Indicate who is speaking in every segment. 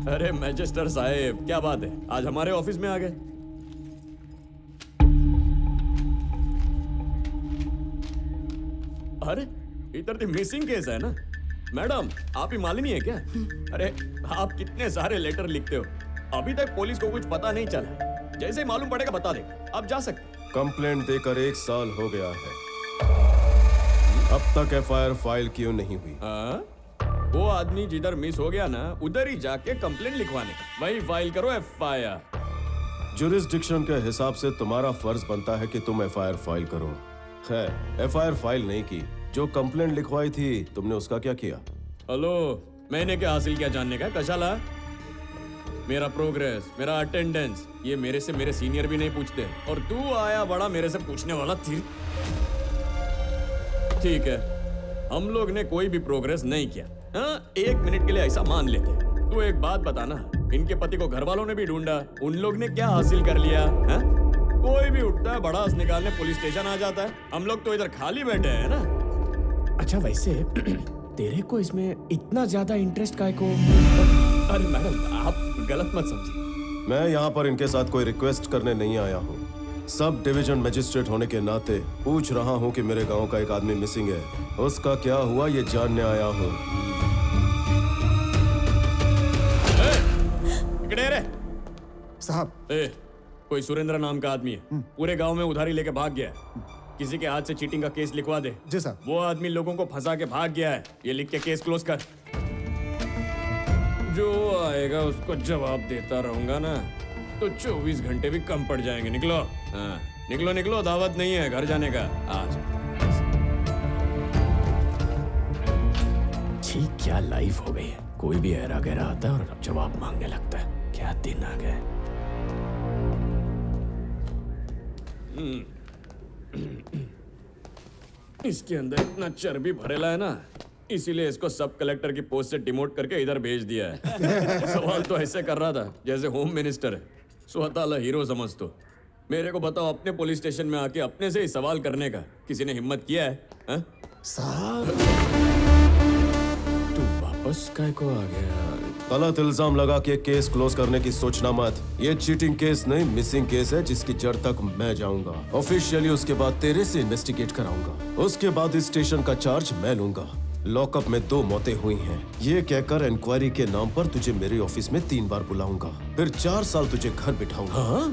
Speaker 1: अरे मैजिस्टर साहब, क्या बात है, आज हमारे ऑफिस में आ गए। अरे इधर तो मिसिंग केस है ना। मैडम, आप ही मालिनी है क्या? अरे आप कितने सारे लेटर लिखते हो, अभी तक पुलिस को कुछ पता नहीं चला। जैसे ही मालूम पड़ेगा बता देगा, आप जा सकते।
Speaker 2: कंप्लेंट देकर 1 साल हो गया है, अब तक एफआईआर फाइल क्यों नहीं हुई?
Speaker 1: वो आदमी जिधर मिस हो गया ना, उधर ही जाके कंप्लेंट लिखवाने का, वही फाइल करो एफआईआर।
Speaker 2: जुरिस्डिक्शन के हिसाब से तुम्हारा फर्ज बनता है कि तुम एफआईआर फाइल करो। खैर, एफआईआर फाइल नहीं की, जो कंप्लेंट लिखवाई थी तुमने उसका क्या किया?
Speaker 1: हेलो, मैंने क्या हासिल किया जानने का? कशाला? मेरा प्रोग्रेस, मेरा अटेंडेंस, ये मेरे से मेरे सीनियर भी नहीं पूछते, और तू आया बड़ा मेरे से पूछने वाला थी। ठीक है, हम लोग ने कोई भी प्रोग्रेस नहीं किया। हाँ, 1 मिनट के लिए ऐसा मान लेते। तू एक बात बताना, इनके पति को घर वालों ने भी ढूंढा, उन लोग ने क्या हासिल कर लिया? हाँ? कोई भी उठता है भड़ास निकालने पुलिस स्टेशन आ जाता है, हम लोग तो इधर खाली बैठे हैं ना। अच्छा वैसे तेरे को इसमें इतना ज्यादा इंटरेस्ट काहे को? अरे मैडम, आप गलत मत समझिए।
Speaker 2: मैं यहाँ पर इनके साथ कोई रिक्वेस्ट करने नहीं आया हूँ। सब डिवीजन मजिस्ट्रेट होने के नाते पूछ रहा हूँ कि मेरे गांव का एक आदमी मिसिंग है, उसका क्या हुआ ये जानने आया हूँ।
Speaker 3: साहब,
Speaker 1: कोई सुरेंद्र नाम का आदमी है, पूरे गांव में उधारी लेके भाग गया है। किसी के हाथ से चीटिंग का केस लिखवा दे।
Speaker 3: जी साहब।
Speaker 1: वो आदमी लोगों को फंसा के भाग गया है, ये लिख के केस क्लोज कर। जो आएगा उसको जवाब देता रहूंगा ना, तो 24 घंटे भी कम पड़ जाएंगे। निकलो, हाँ, निकलो निकलो, दावत नहीं है घर जाने का। आज ठीक क्या लाइफ हो गई है, कोई भी ऐरा गहरा आता है और जवाब मांगने लगता है। क्या दिन आ गए। इसके अंदर इतना चर्बी भरेला है ना, इसीलिए इसको सब कलेक्टर की पोस्ट से डिमोट करके इधर भेज दिया है। सवाल तो ऐसे कर रहा था जैसे होम मिनिस्टर है, स्वतः हीरो समझ। तो मेरे को बताओ, अपने पुलिस स्टेशन में आके अपने से ही सवाल करने का किसी ने हिम्मत किया है? हा?
Speaker 3: साहब,
Speaker 1: तू वापस काय को आ गया?
Speaker 2: गलत इल्जाम लगा के केस क्लोज करने की सोचना मत। ये चीटिंग केस नहीं, मिसिंग केस है, जिसकी जड़ तक मैं जाऊंगा ऑफिशियली। उसके बाद तेरे से इन्वेस्टिगेट कराऊंगा, उसके बाद इस स्टेशन का चार्ज मैं लूंगा। लॉकअप में 2 मौतें हुई हैं, ये कहकर इंक्वायरी के नाम पर तुझे मेरे ऑफिस में 3 बार बुलाऊंगा, फिर 4 साल तुझे घर बिठाऊंगा।
Speaker 1: हाँ?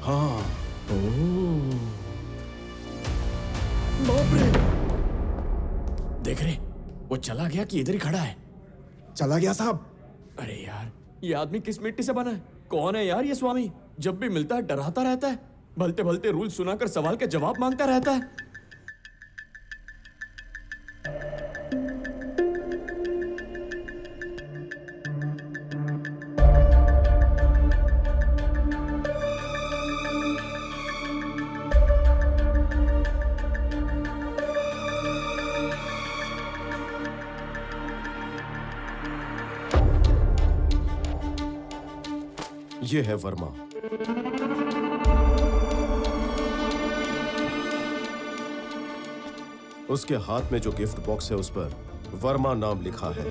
Speaker 2: हाँ।
Speaker 1: बाप रे! देख रहे, वो चला गया कि इधर ही खड़ा है?
Speaker 3: चला गया साहब।
Speaker 1: अरे यार, ये आदमी किस मिट्टी से बना है? कौन है यार ये स्वामी? जब भी मिलता है डराता रहता है, भलते भलते रूल सुनाकर सवाल के जवाब मांगता रहता है।
Speaker 2: ये है वर्मा। उसके हाथ में जो गिफ्ट बॉक्स है उस पर वर्मा नाम लिखा है।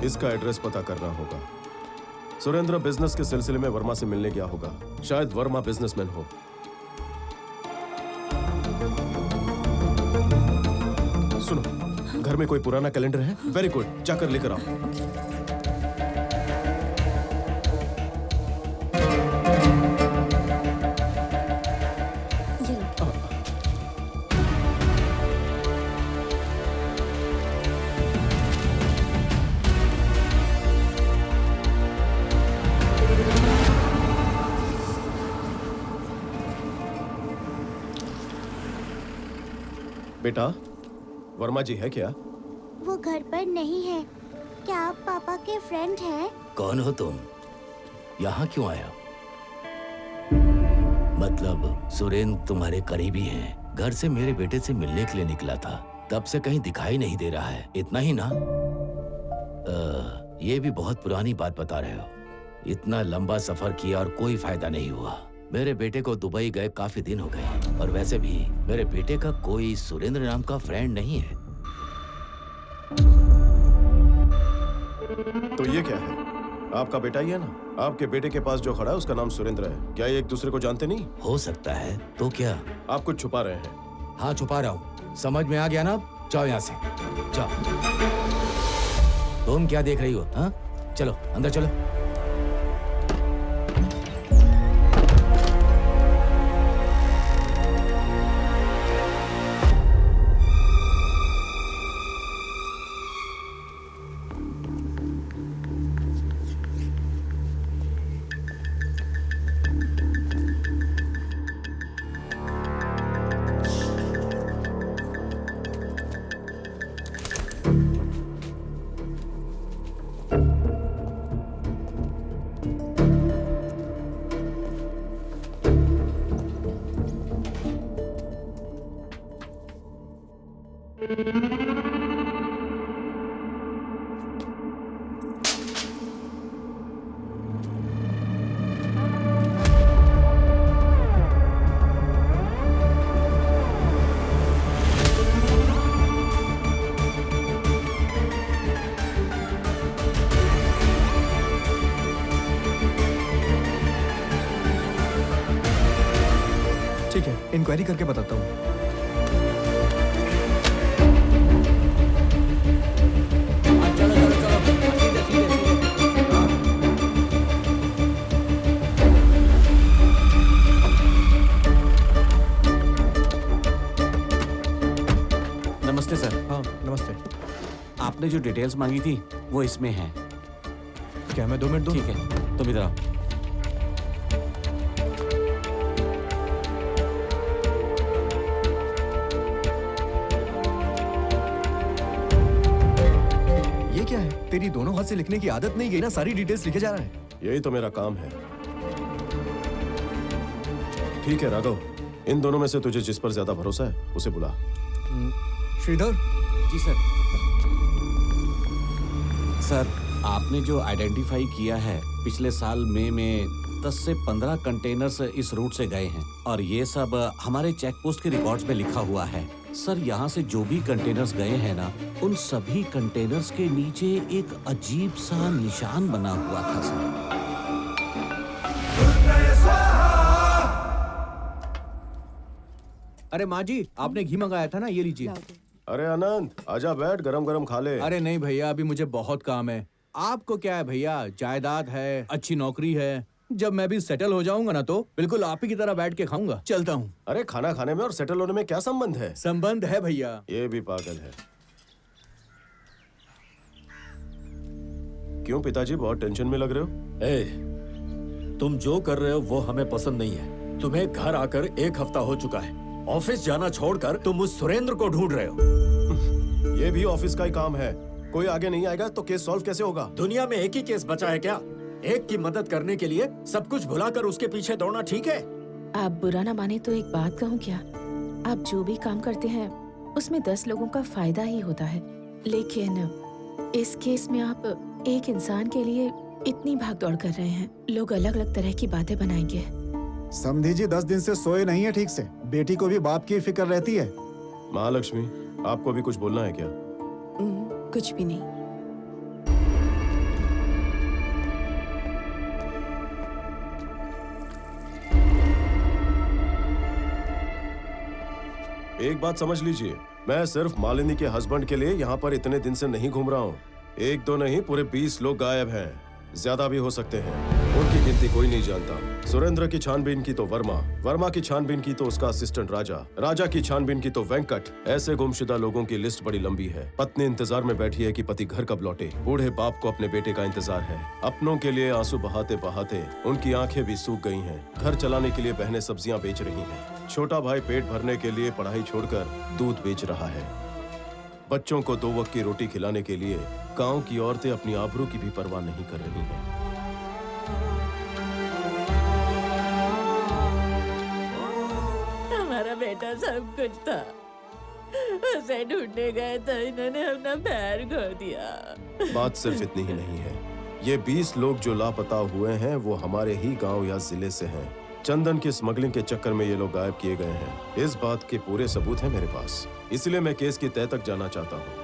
Speaker 2: इसका एड्रेस पता करना होगा। सुरेंद्र बिजनेस के सिलसिले में वर्मा से मिलने गया होगा, शायद वर्मा बिजनेसमैन हो। सुनो, घर में कोई पुराना कैलेंडर है? वेरी गुड, जाकर लेकर आओ। बेटा, वर्मा जी है क्या?
Speaker 4: वो घर पर नहीं है। क्या आप पापा के फ्रेंड हैं?
Speaker 5: कौन हो तुम? यहाँ क्यों आया? मतलब सुरेंद्र तुम्हारे करीबी हैं। घर से मेरे बेटे से मिलने के लिए निकला था, तब से कहीं दिखाई नहीं दे रहा है। इतना ही ना? ये भी बहुत पुरानी बात बता रहे हो। इतना लंबा सफर किया और कोई फायदा नहीं हुआ। मेरे बेटे को दुबई गए काफी दिन हो गए, और वैसे भी मेरे बेटे का कोई सुरेंद्र नाम का फ्रेंड नहीं है।
Speaker 2: तो ये क्या है? आपका बेटा ही है ना? आपके बेटे के पास जो खड़ा है उसका नाम सुरेंद्र है। क्या ये एक दूसरे को जानते नहीं?
Speaker 5: हो सकता है, तो क्या?
Speaker 2: आप कुछ छुपा रहे हैं।
Speaker 5: हाँ, छुपा रहा हूँ। समझ में आ गया ना? जाओ यहाँ से, जाओ। तुम क्या देख रही हो? हाँ, चलो अंदर चलो।
Speaker 3: ठीक है, इंक्वायरी करके बताता हूँ।
Speaker 5: चलो चलो चलो, सीधे सीधे सीधे। हाँ।
Speaker 6: नमस्ते सर।
Speaker 3: हाँ, नमस्ते।
Speaker 6: आपने जो डिटेल्स मांगी थी वो इसमें है।
Speaker 3: क्या मैं 2 मिनट दूँ?
Speaker 6: ठीक है, तुम इधर आओ।
Speaker 3: ये क्या है? तेरी दोनों हाथ से लिखने की आदत नहीं गई ना? सारी डिटेल्स लिखे जा रहा है।
Speaker 2: यही तो मेरा काम है। ठीक है राघव, इन दोनों में से तुझे जिस पर ज्यादा भरोसा है उसे बुला।
Speaker 3: श्रीधर,
Speaker 6: जी सर। सर, आपने जो आइडेंटिफाई किया है, पिछले साल मई में 10 से 15 कंटेनर्स इस रूट से गए हैं और ये सब हमारे चेक पोस्ट के रिकॉर्ड्स में लिखा हुआ है। सर, यहाँ से जो भी कंटेनर्स गए हैं ना, उन सभी कंटेनर्स के नीचे एक अजीब सा निशान बना हुआ था सर।
Speaker 7: अरे माँ जी, आपने घी मंगाया था ना, ये लीजिए।
Speaker 2: अरे आनंद, आजा बैठ, गरम गरम खा ले।
Speaker 7: अरे नहीं भैया, अभी मुझे बहुत काम है। आपको क्या है भैया, जायदाद है, अच्छी नौकरी है। जब मैं भी सेटल हो जाऊंगा ना तो बिल्कुल आप ही की तरह बैठ के खाऊंगा। चलता हूँ।
Speaker 2: अरे खाना खाने में और सेटल होने में क्या संबंध है?
Speaker 7: संबंध है भैया।
Speaker 2: ये भी पागल है। क्यों पिताजी, बहुत टेंशन में लग रहे हो?
Speaker 1: ए, तुम जो कर रहे हो वो हमें पसंद नहीं है। तुम्हें घर आकर 1 हफ्ता हो चुका है। ऑफिस जाना छोड़कर तुम उस सुरेंद्र को ढूंढ रहे हो।
Speaker 2: ये भी ऑफिस का ही काम है। कोई आगे नहीं आएगा तो केस सॉल्व कैसे होगा?
Speaker 1: दुनिया में एक ही केस बचा है क्या? एक की मदद करने के लिए सब कुछ भुलाकर उसके पीछे दौड़ना ठीक है?
Speaker 8: आप बुरा ना माने तो एक बात कहूँ क्या? आप जो भी काम करते हैं उसमें 10 लोगों का फायदा ही होता है, लेकिन इस केस में आप एक इंसान के लिए इतनी भागदौड़ कर रहे हैं। लोग अलग अलग तरह की बातें बनाएंगे।
Speaker 3: समधी जी 10 दिन से सोए नहीं है ठीक से। बेटी को भी बाप की फिक्र रहती है।
Speaker 2: महालक्ष्मी, आपको भी कुछ बोलना है क्या?
Speaker 8: कुछ भी नहीं।
Speaker 2: एक बात समझ लीजिए, मैं सिर्फ मालिनी के हस्बैंड के लिए यहाँ पर इतने दिन से नहीं घूम रहा हूँ। 1-2 नहीं, पूरे 20 लोग गायब हैं। ज्यादा भी हो सकते हैं, उनकी गिनती कोई नहीं जानता। सुरेंद्र की छानबीन की तो वर्मा, वर्मा की छानबीन की तो उसका असिस्टेंट राजा, राजा की छानबीन की तो वेंकट। ऐसे गुमशुदा लोगों की लिस्ट बड़ी लंबी है। पत्नी इंतजार में बैठी है कि पति घर कब लौटे। बूढ़े बाप को अपने बेटे का इंतजार है। अपनों के लिए आंसू बहाते बहाते उनकी आंखें भी सूख गई हैं। घर चलाने के लिए बहनें सब्जियां बेच रही हैं। छोटा भाई पेट भरने के लिए पढ़ाई छोड़कर दूध बेच रहा है। बच्चों को 2 वक्त की रोटी खिलाने के लिए गांव की औरतें अपनी आबरू की भी परवाह नहीं कर रही हैं।
Speaker 9: हमारा बेटा सब कुछ था, उसे ढूंढने गए तो इन्होंने अपना पैर खो दिया।
Speaker 2: बात सिर्फ इतनी ही नहीं है। ये 20 लोग जो लापता हुए हैं वो हमारे ही गांव या जिले से हैं। चंदन की स्मगलिंग के चक्कर में ये लोग गायब किए गए हैं। इस बात के पूरे सबूत हैं मेरे पास, इसलिए मैं केस की तह तक जाना चाहता हूँ।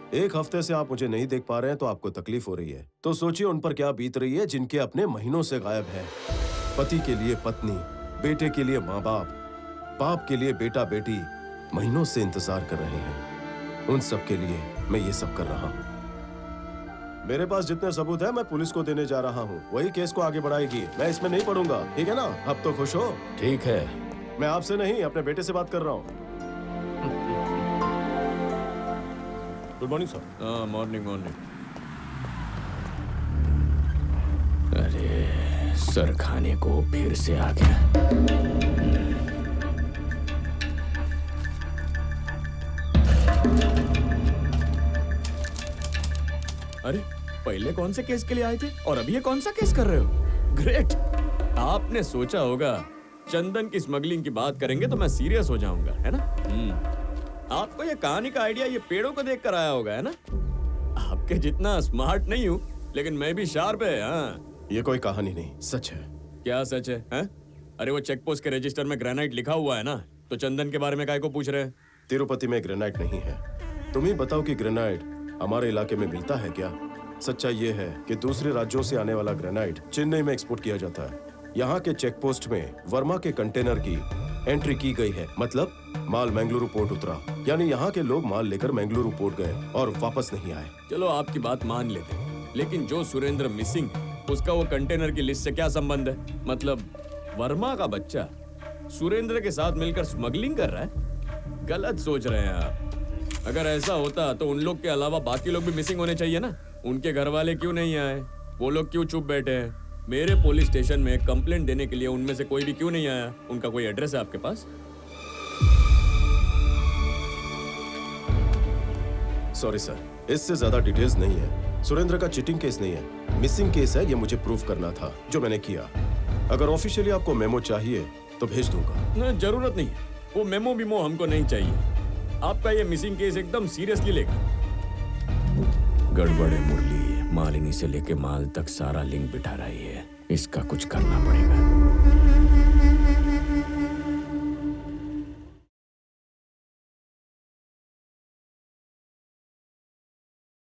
Speaker 2: एक हफ्ते से आप मुझे नहीं देख पा रहे हैं तो आपको तकलीफ हो रही है। तो सोचिए उन पर क्या बीत रही है जिनके अपने महीनों से गायब है। पति के लिए पत्नी, बेटे के लिए माँ बाप, बाप के लिए बेटा बेटी महीनों से इंतजार कर रहे हैं। उन सब के लिए मैं ये सब कर रहा हूँ। मेरे पास जितने सबूत है मैं पुलिस को देने जा रहा हूँ। वही केस को आगे बढ़ाएगी। मैं इसमें नहीं पढ़ूंगा, ठीक है ना? अब तो खुश हो?
Speaker 5: ठीक है।
Speaker 2: मैं आपसे नहीं अपने बेटे से बात कर रहा हूँ। Good morning sir.
Speaker 1: हाँ, मॉर्निंग मॉर्निंग।
Speaker 5: अरे सर खाने को फिर से आ गया।
Speaker 1: अरे पहले कौन से केस के लिए आए थे और अभी ये कौन सा केस कर रहे हो? ग्रेट। आपने सोचा होगा चंदन की स्मगलिंग की बात करेंगे तो मैं सीरियस हो जाऊंगा, है ना? आपको ये कहानी का आइडिया ये पेड़ों को देख कर आया होगा, है ना? आपके जितना स्मार्ट नहीं हूँ लेकिन मैं भी शार्प है। हाँ,
Speaker 2: ये कोई कहानी नहीं, सच है।
Speaker 1: क्या सच है? हाँ? अरे वो चेक पोस्ट के रजिस्टर में ग्रेनाइट लिखा हुआ है ना, तो चंदन के बारे में काहे को पूछ रहे हैं?
Speaker 2: तिरुपति में ग्रेनाइट नहीं है। तुम ही बताओ कि ग्रेनाइट हमारे इलाके में मिलता है क्या? सच्चाई ये है कि दूसरे राज्यों से आने वाला ग्रेनाइट चेन्नई में एक्सपोर्ट किया जाता है। यहाँ के चेक पोस्ट में वर्मा के कंटेनर की एंट्री की गई है, मतलब माल मंगलुरु पोर्ट उतरा, यानी यहाँ के लोग माल लेकर मंगलुरु पोर्ट गए और वापस नहीं आए।
Speaker 1: चलो आपकी बात मान लेते हैं, लेकिन जो सुरेंद्र मिसिंग है उसका वो कंटेनर की लिस्ट से क्या संबंध है? मतलब वर्मा का बच्चा सुरेंद्र के साथ मिलकर स्मगलिंग कर रहा है? गलत सोच रहे हैं आप। अगर ऐसा होता तो उन लोग के अलावा बाकी लोग भी मिसिंग होने चाहिए ना। उनके घर वाले क्यों नहीं आए? वो लोग क्यों चुप बैठे हैं? मेरे पुलिस स्टेशन में कंप्लेंट देने के लिए उनमें से कोई भी क्यों नहीं आया? उनका कोई एड्रेस है आपके पास?
Speaker 2: सॉरी सर, इससे ज्यादा डिटेल्स नहीं है। सुरेंद्र का चीटिंग केस नहीं है, मिसिंग केस है। ये मुझे प्रूफ करना था जो मैंने किया। अगर ऑफिशियली आपको मेमो चाहिए तो भेज दूंगा।
Speaker 1: नहीं, जरूरत नहीं है। वो मेमो बीमो हमको नहीं चाहिए। आपका ये मिसिंग केस एकदम सीरियसली लेगा। गड़बड़ है मुरली, मालिनी से लेके माल तक सारा लिंक बिठा रही है। इसका कुछ करना पड़ेगा।